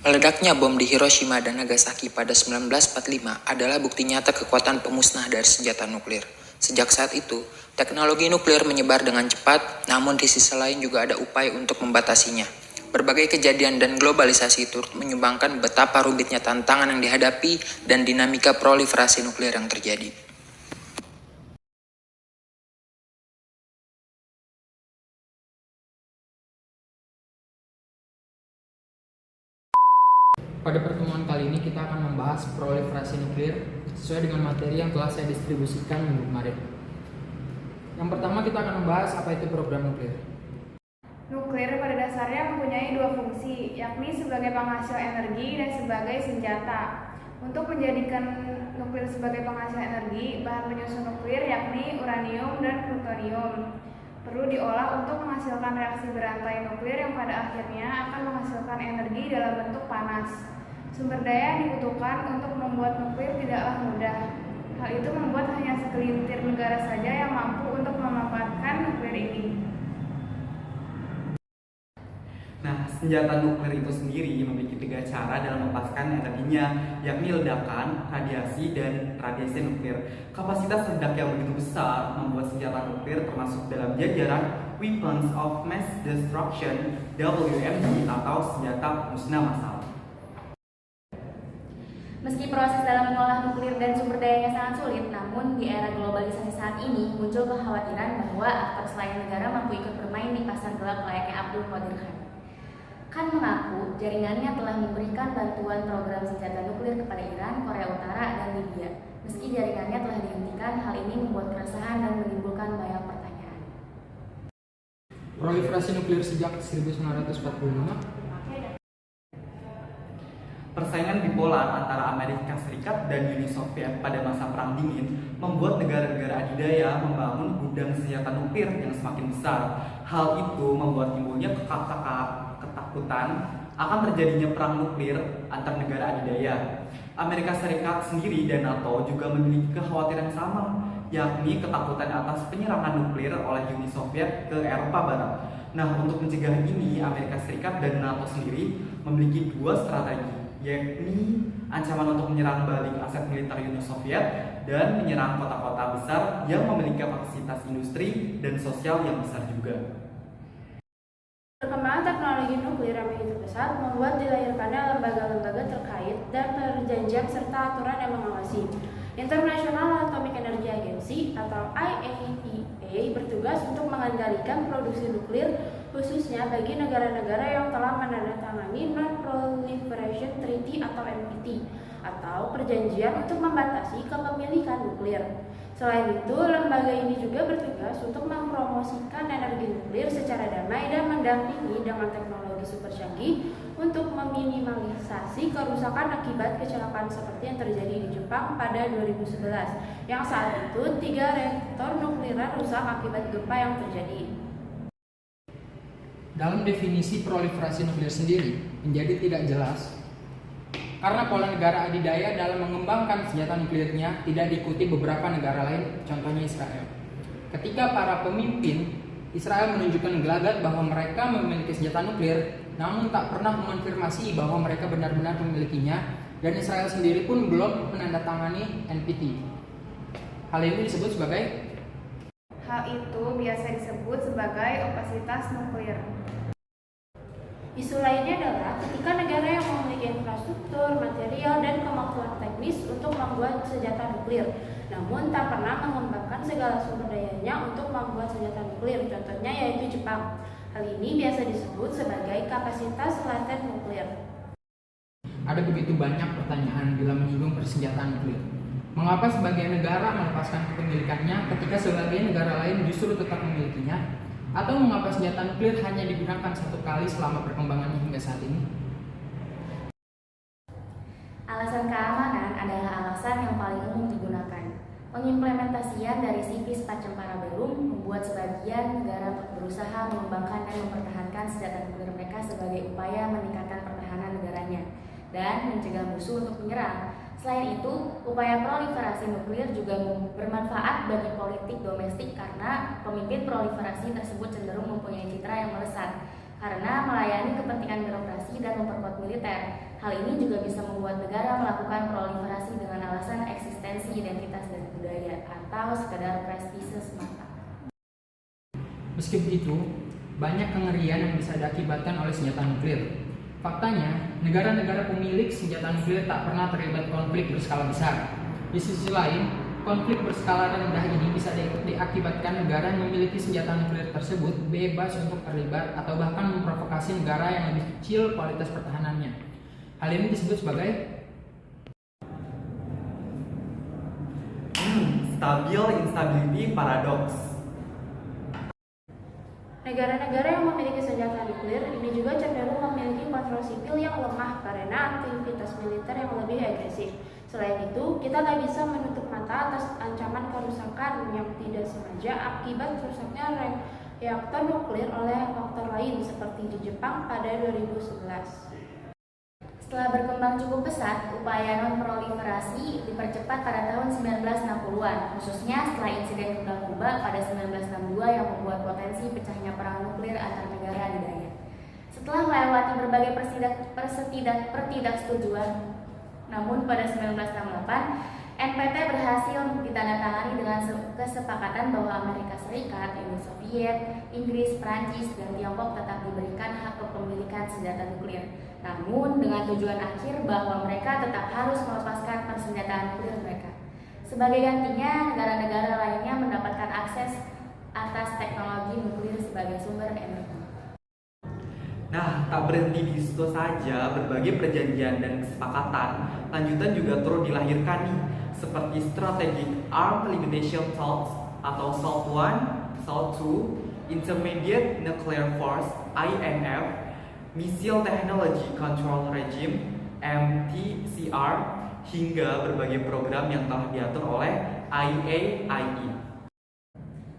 Meledaknya bom di Hiroshima dan Nagasaki pada 1945 adalah bukti nyata kekuatan pemusnah dari senjata nuklir. Sejak saat itu, teknologi nuklir menyebar dengan cepat, namun di sisi lain juga ada upaya untuk membatasinya. Berbagai kejadian dan globalisasi turut menyumbangkan betapa rumitnya tantangan yang dihadapi dan dinamika proliferasi nuklir yang terjadi. Pada pertemuan kali ini kita akan membahas proliferasi nuklir sesuai dengan materi yang telah saya distribusikan minggu kemarin. Yang pertama kita akan membahas apa itu program nuklir. Nuklir pada dasarnya mempunyai dua fungsi, yakni sebagai penghasil energi dan sebagai senjata. Untuk menjadikan nuklir sebagai penghasil energi, bahan penyusun nuklir yakni uranium dan plutonium perlu diolah untuk menghasilkan reaksi berantai nuklir yang pada akhirnya akan menghasilkan energi dalam bentuk panas. Sumber daya yang dibutuhkan untuk membuat nuklir tidaklah mudah. Hal itu membuat hanya segelintir negara saja yang mampu untuk memanfaatkan nuklir ini. Nah, senjata nuklir itu sendiri memiliki 3 cara dalam melepaskan energinya, yakni ledakan, radiasi, dan radiasi nuklir. Kapasitas ledak yang begitu besar membuat senjata nuklir termasuk dalam jajaran Weapons of Mass Destruction (WMD) atau senjata musnah massal. Meski proses dalam mengolah nuklir dan sumber dayanya sangat sulit, namun di era globalisasi saat ini muncul kekhawatiran bahwa aktor selain negara mampu ikut bermain di pasar gelap layaknya Abdul Qadir Khan. Khan mengaku jaringannya telah memberikan bantuan program senjata nuklir kepada Iran, Korea Utara, dan Libya. Meski jaringannya telah dihentikan, hal ini membuat keresahan dan menimbulkan banyak pertanyaan. Proliferasi nuklir sejak 1945. Persaingan bipolar antara Amerika Serikat dan Uni Soviet pada masa Perang Dingin membuat negara-negara adidaya membangun gudang senjata nuklir yang semakin besar. Hal itu membuat timbulnya ketakutan akan terjadinya perang nuklir antar negara adidaya. Amerika Serikat sendiri dan NATO juga memiliki kekhawatiran sama, yakni ketakutan atas penyerangan nuklir oleh Uni Soviet ke Eropa Barat. Nah, untuk mencegah ini, Amerika Serikat dan NATO sendiri memiliki 2 strategi, yakni ancaman untuk menyerang balik aset militer Uni Soviet dan menyerang kota-kota besar yang memiliki kapasitas industri dan sosial yang besar juga. Perkembangan teknologi nuklir yang begitu besar membuat dilahirkannya lembaga-lembaga terkait dan perjanjian serta aturan yang mengawasi. International Atomic Energy Agency atau IAEA bertugas untuk mengendalikan produksi nuklir, khususnya bagi negara-negara yang telah menandatangani Non-Proliferation Treaty atau NPT atau perjanjian untuk membatasi kepemilikan nuklir. Selain itu, lembaga ini juga bertugas untuk mempromosikan energi nuklir secara damai dan mendampingi dengan teknologi super canggih untuk meminimalisasi kerusakan akibat kecelakaan seperti yang terjadi di Jepang pada 2011, yang saat itu 3 reaktor nukliran rusak akibat gempa yang terjadi. Dalam definisi proliferasi nuklir sendiri menjadi tidak jelas karena pola negara adidaya dalam mengembangkan senjata nuklirnya tidak diikuti beberapa negara lain, contohnya Israel. Ketika para pemimpin Israel menunjukkan gelagat bahwa mereka memiliki senjata nuklir, namun tak pernah mengonfirmasi bahwa mereka benar-benar memilikinya, dan Israel sendiri pun belum menandatangani NPT. Hal ini disebut sebagai Hal itu biasa disebut sebagai opasitas nuklir. Isu lainnya adalah ketika negara yang memiliki infrastruktur, material, dan kemampuan teknis untuk membuat senjata nuklir, namun tak pernah mengembangkan segala sumber dayanya untuk membuat senjata nuklir, contohnya yaitu Jepang. Hal ini biasa disebut sebagai kapasitas laten nuklir. ada begitu banyak pertanyaan bila menyinggung persenjataan nuklir. Mengapa sebagian negara melepaskan kepemilikannya ketika sebagian negara lain justru tetap memilikinya? Atau mengapa senjata nuklir hanya digunakan 1 kali selama perkembangannya hingga saat ini? Alasan keamanan adalah alasan yang paling umum digunakan. Pengimplementasian dari Civis Pacem Parabellum membuat sebagian negara berusaha mengembangkan dan mempertahankan senjata nuklir mereka sebagai upaya meningkatkan pertahanan negaranya dan mencegah musuh untuk menyerang. Selain itu, upaya proliferasi nuklir juga bermanfaat bagi politik domestik karena pemimpin proliferasi tersebut cenderung mempunyai citra yang melesat karena melayani kepentingan birokrasi dan memperkuat militer. Hal ini juga bisa membuat negara melakukan proliferasi dengan alasan eksistensi identitas dan budaya atau sekedar prestise semata. Meski begitu, banyak kengerian yang bisa diakibatkan oleh senjata nuklir. Faktanya, negara-negara pemilik senjata nuklir tak pernah terlibat konflik berskala besar. Di sisi lain, konflik berskala rendah ini bisa diakibatkan negara yang memiliki senjata nuklir tersebut bebas untuk terlibat atau bahkan memprovokasi negara yang lebih kecil kualitas pertahanannya. Hal ini disebut sebagai Stabil instability paradox. Negara-negara yang memiliki senjata nuklir ini juga cenderung memiliki kontrol sipil yang lemah karena aktivitas militer yang lebih agresif. Selain itu, kita tak bisa menutup mata atas ancaman kerusakan yang tidak sengaja akibat rusaknya reaktor nuklir oleh faktor lain seperti di Jepang pada 2011. Setelah berkembang cukup pesat, upaya non-proliferasi dipercepat pada tahun 1960-an, khususnya setelah insiden rudal Kuba pada 1962 yang membuat potensi pecahnya perang nuklir antar negara adidaya. Setelah melewati berbagai pertidaksetujuan, namun pada 1968, NPT berhasil ditandatangani dengan kesepakatan bahwa Amerika Serikat, Uni Soviet, Inggris, Prancis, dan Tiongkok tetap diberikan hak kepemilikan senjata nuklir. Namun dengan tujuan akhir bahwa mereka tetap harus melepaskan persenjataan nuklir mereka. Sebagai gantinya, negara-negara lainnya mendapatkan akses atas teknologi nuklir sebagai sumber energi. Nah, tak berhenti di situ saja, berbagai perjanjian dan kesepakatan lanjutan juga turut dilahirkan nih, seperti Strategic Arm Limitation Talks atau SALT I, SALT II, Intermediate Nuclear Force (INF), Missile Technology Control Regime (MTCR), hingga berbagai program yang telah diatur oleh IAIE.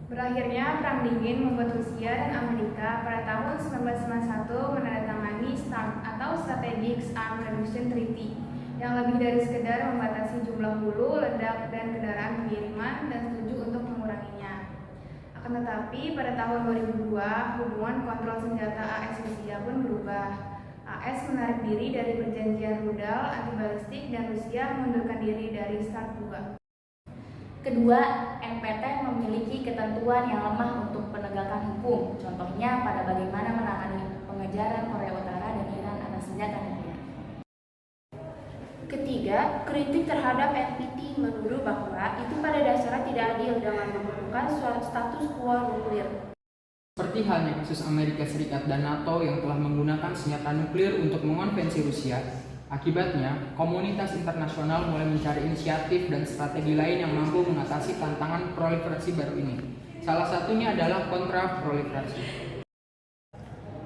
Berakhirnya Perang Dingin membuat Rusia dan Amerika pada tahun 1991 menandatangani START atau Strategic Arms Reduction Treaty yang lebih dari sekedar membatasi jumlah hulu, ledak, dan kendaraan pengiriman dan setuju untuk menguranginya. Akan tetapi pada tahun 2002 hubungan kontrol senjata AS Rusia pun berubah. AS menarik diri dari perjanjian rudal anti-balistik dan Rusia mengundurkan diri dari START II. Kedua, NPT memiliki ketentuan yang lemah untuk penegakan hukum, contohnya pada bagaimana menangani pengejaran Korea Utara dan Iran atas senjata nuklir. Ketiga, kritik terhadap NPT menuduh bahwa itu pada dasarnya tidak adil dengan menentukan status quo nuklir. seperti halnya kasus Amerika Serikat dan NATO yang telah menggunakan senjata nuklir untuk mengonvensi Rusia. Akibatnya, komunitas internasional mulai mencari inisiatif dan strategi lain yang mampu mengatasi tantangan proliferasi baru ini. Salah satunya adalah kontra-proliferasi.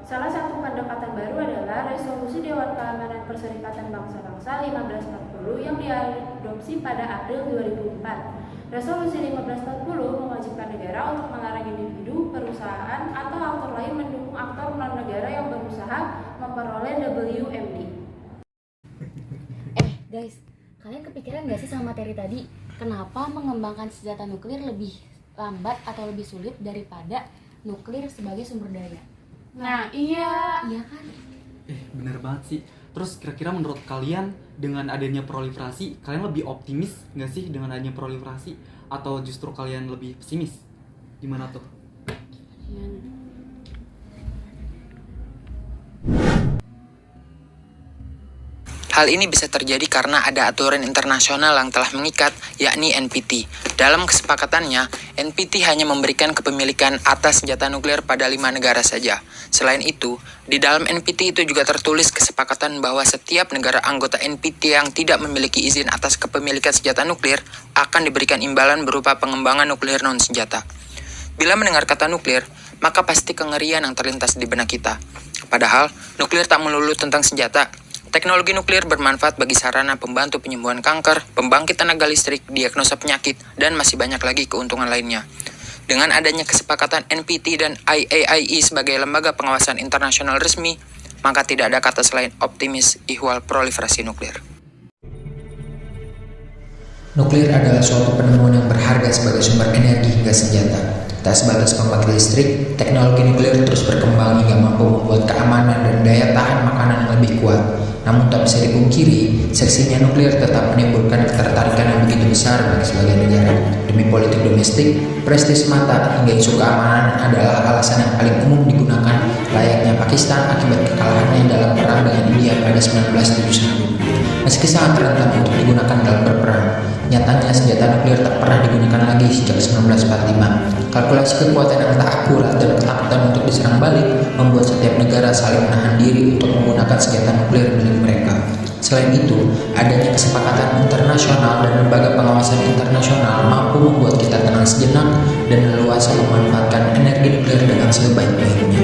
Salah satu pendekatan baru adalah Resolusi Dewan Keamanan Perserikatan Bangsa-Bangsa 1540 yang diadopsi pada April 2004. Resolusi 1540 mewajibkan negara untuk melarang individu, perusahaan, atau aktor lain mendukung aktor non-negara yang berusaha memperoleh WMD. Guys, kalian kepikiran gak sih sama materi tadi? Kenapa mengembangkan senjata nuklir lebih lambat atau lebih sulit daripada nuklir sebagai sumber daya? Nah, iya. Iya kan? Bener banget sih. Terus kira-kira menurut kalian dengan adanya proliferasi, kalian lebih optimis gak sih dengan adanya proliferasi? Atau justru kalian lebih pesimis? Gimana tuh? Hal ini bisa terjadi karena ada aturan internasional yang telah mengikat, yakni NPT. Dalam kesepakatannya, NPT hanya memberikan kepemilikan atas senjata nuklir pada 5 negara saja. Selain itu, di dalam NPT itu juga tertulis kesepakatan bahwa setiap negara anggota NPT yang tidak memiliki izin atas kepemilikan senjata nuklir akan diberikan imbalan berupa pengembangan nuklir non-senjata. Bila mendengar kata nuklir, maka pasti kengerian yang terlintas di benak kita. Padahal, nuklir tak melulu tentang senjata. Teknologi nuklir bermanfaat bagi sarana pembantu penyembuhan kanker, pembangkit tenaga listrik, diagnosa penyakit, dan masih banyak lagi keuntungan lainnya. Dengan adanya kesepakatan NPT dan IAIE sebagai lembaga pengawasan internasional resmi, maka tidak ada kata selain optimis ihwal proliferasi nuklir. Nuklir adalah suatu penemuan yang berharga sebagai sumber energi hingga senjata. Tak sebatas pembangkit listrik, teknologi nuklir terus berkembang hingga mampu membuat keamanan dan daya tahan makanan yang lebih kuat. Namun tak bisa dipungkiri, seksinya nuklir tetap menimbulkan ketertarikan yang begitu besar bagi sebagian negara. Demi politik domestik, prestis mata, hingga isu keamanan adalah alasan yang paling umum digunakan, layaknya Pakistan akibat kekalahannya dalam perang dengan India pada 1971. Meski sangat rentan untuk digunakan dalam berperang, nyatanya senjata nuklir tak pernah digunakan lagi sejak 1945. Kalkulasi kekuatan yang tak akurat dan ketakutan untuk diserang balik membuat setiap negara saling menahan diri untuk menggunakan senjata nuklir milik mereka. Selain itu, adanya kesepakatan internasional dan lembaga pengawasan internasional mampu membuat kita tenang sejenak dan leluasa memanfaatkan energi nuklir dengan sebaik-baiknya.